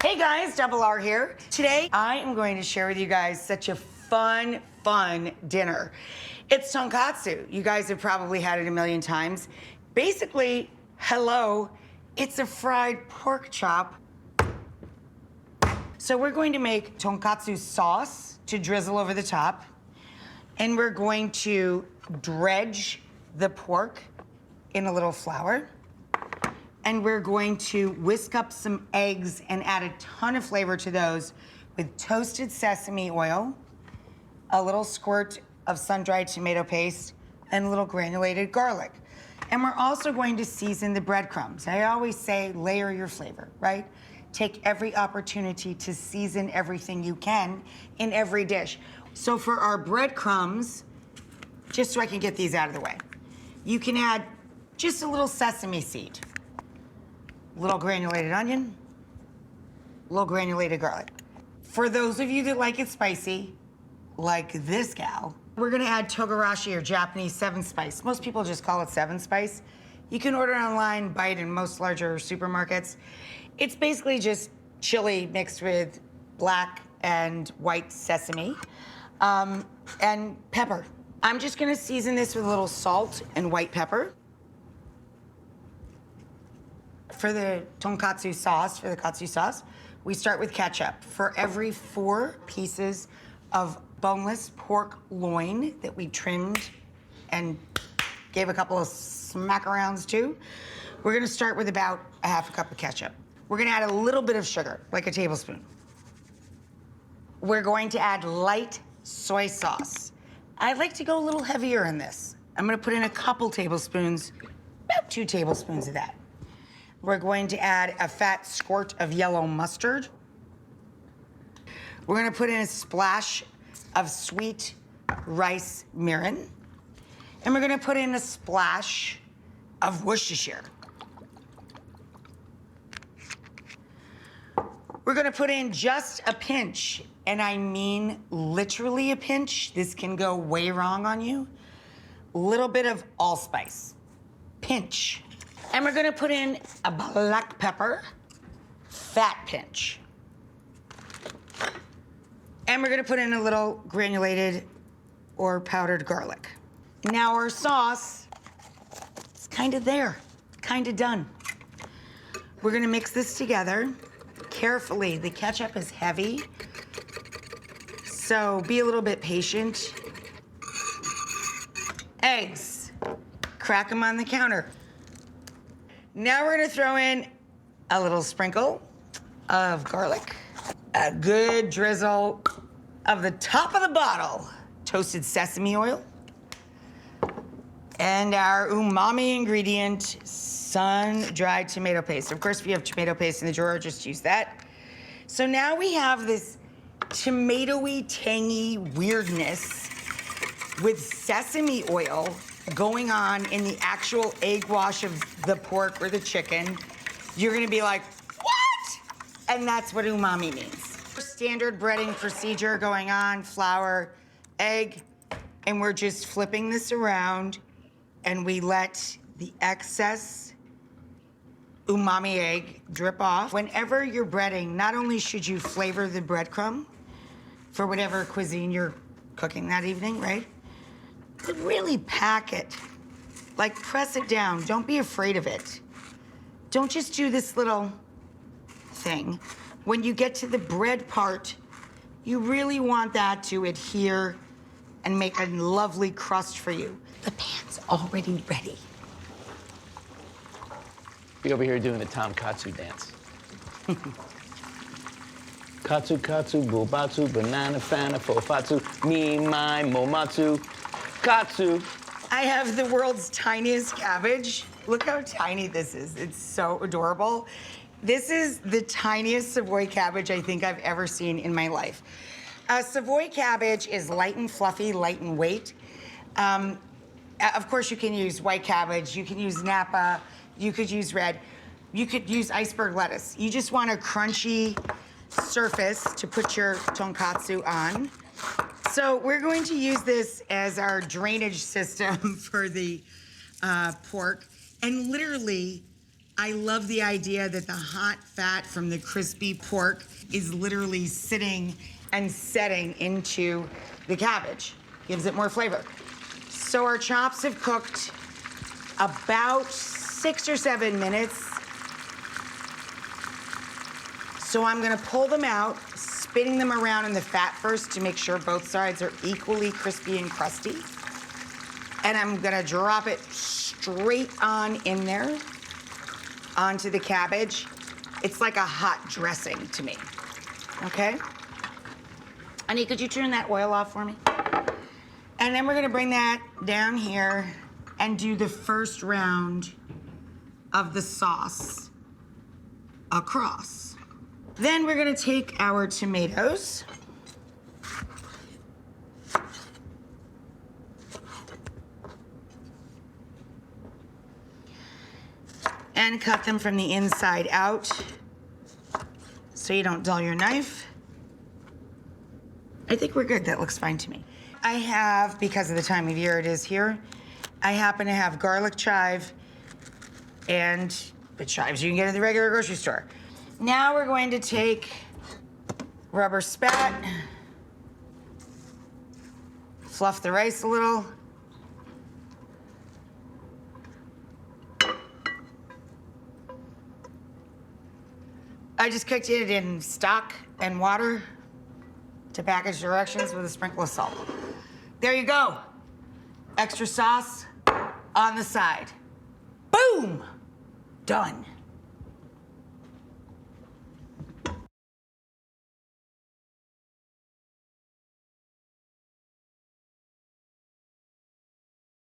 Hey guys, Double R here. Today, I am going to share with you guys such a fun dinner. It's tonkatsu. You guys have probably had it a million times. Basically, hello, it's a fried pork chop. So we're going to make tonkatsu sauce to drizzle over the top. And we're going to dredge the pork in a little flour. And we're going to whisk up some eggs and add a ton of flavor to those with toasted sesame oil, a little squirt of sun-dried tomato paste, and a little granulated garlic. And we're also going to season the breadcrumbs. I always say layer your flavor, right? Take every opportunity to season everything you can in every dish. So for our breadcrumbs, just so I can get these out of the way, you can add just a little sesame seed, little granulated onion, little granulated garlic. For those of you that like it spicy, like this gal, we're gonna add togarashi or Japanese 7-spice. Most people just call it 7-spice. You can order it online, buy it in most larger supermarkets. It's basically just chili mixed with black and white sesame and pepper. I'm just gonna season this with a little salt and white pepper. For the tonkatsu sauce, for the katsu sauce, we start with ketchup. For every 4 pieces of boneless pork loin that we trimmed and gave a couple of smack-arounds to, we're gonna start with about a half a cup of ketchup. We're gonna add a little bit of sugar, like a tablespoon. We're going to add light soy sauce. I like to go a little heavier in this. I'm gonna put in a couple tablespoons, about 2 tablespoons of that. We're going to add a fat squirt of yellow mustard. We're gonna put in a splash of sweet rice mirin. And we're gonna put in a splash of Worcestershire. We're gonna put in just a pinch, and I mean literally a pinch. This can go way wrong on you. Little bit of allspice, pinch. And we're gonna put in a black pepper, fat pinch. And we're gonna put in a little granulated or powdered garlic. Now our sauce is kind of there, kind of done. We're gonna mix this together carefully. The ketchup is heavy, so be a little bit patient. Eggs, crack them on the counter. Now we're gonna throw in a little sprinkle of garlic, a good drizzle of the top of the bottle, toasted sesame oil, and our umami ingredient, sun-dried tomato paste. Of course, if you have tomato paste in the drawer, just use that. So now we have this tomatoey, tangy weirdness with sesame oil going on in the actual egg wash of the pork or the chicken. You're gonna be like, what? And that's what umami means. Standard breading procedure going on, flour, egg, and we're just flipping this around, and we let the excess umami egg drip off. Whenever you're breading, not only should you flavor the breadcrumb for whatever cuisine you're cooking that evening, right? But really pack it. Like, press it down. Don't be afraid of it. Don't just do this little thing. When you get to the bread part, you really want that to adhere and make a lovely crust for you. The pan's already ready. Be over here doing the Tonkatsu dance. Katsu, katsu, bubatsu, banana, fana, fofatsu, me, my, momatsu, katsu. I have the world's tiniest cabbage. Look how tiny this is. It's so adorable. This is the tiniest Savoy cabbage I think I've ever seen in my life. Savoy cabbage is light and fluffy, light in weight. Of course, you can use white cabbage, you can use Napa, you could use red, you could use iceberg lettuce. You just want a crunchy surface to put your tonkatsu on. So we're going to use this as our drainage system for the pork. And literally, I love the idea that the hot fat from the crispy pork is literally sitting and setting into the cabbage. Gives it more flavor. So our chops have cooked about 6 or 7 minutes. So I'm gonna pull them out, spinning them around in the fat first to make sure both sides are equally crispy and crusty. And I'm gonna drop it straight on in there, onto the cabbage. It's like a hot dressing to me, okay? Honey, could you turn that oil off for me? And then we're gonna bring that down here and do the first round of the sauce across. Then we're gonna take our tomatoes and cut them from the inside out so you don't dull your knife. I think we're good. That looks fine to me. I have, because of the time of year it is here, I happen to have garlic chive and the chives you can get at the regular grocery store. Now we're going to take rubber spat, fluff the rice a little. I just cooked it in stock and water to package directions with a sprinkle of salt. There you go. Extra sauce on the side. Boom! Done.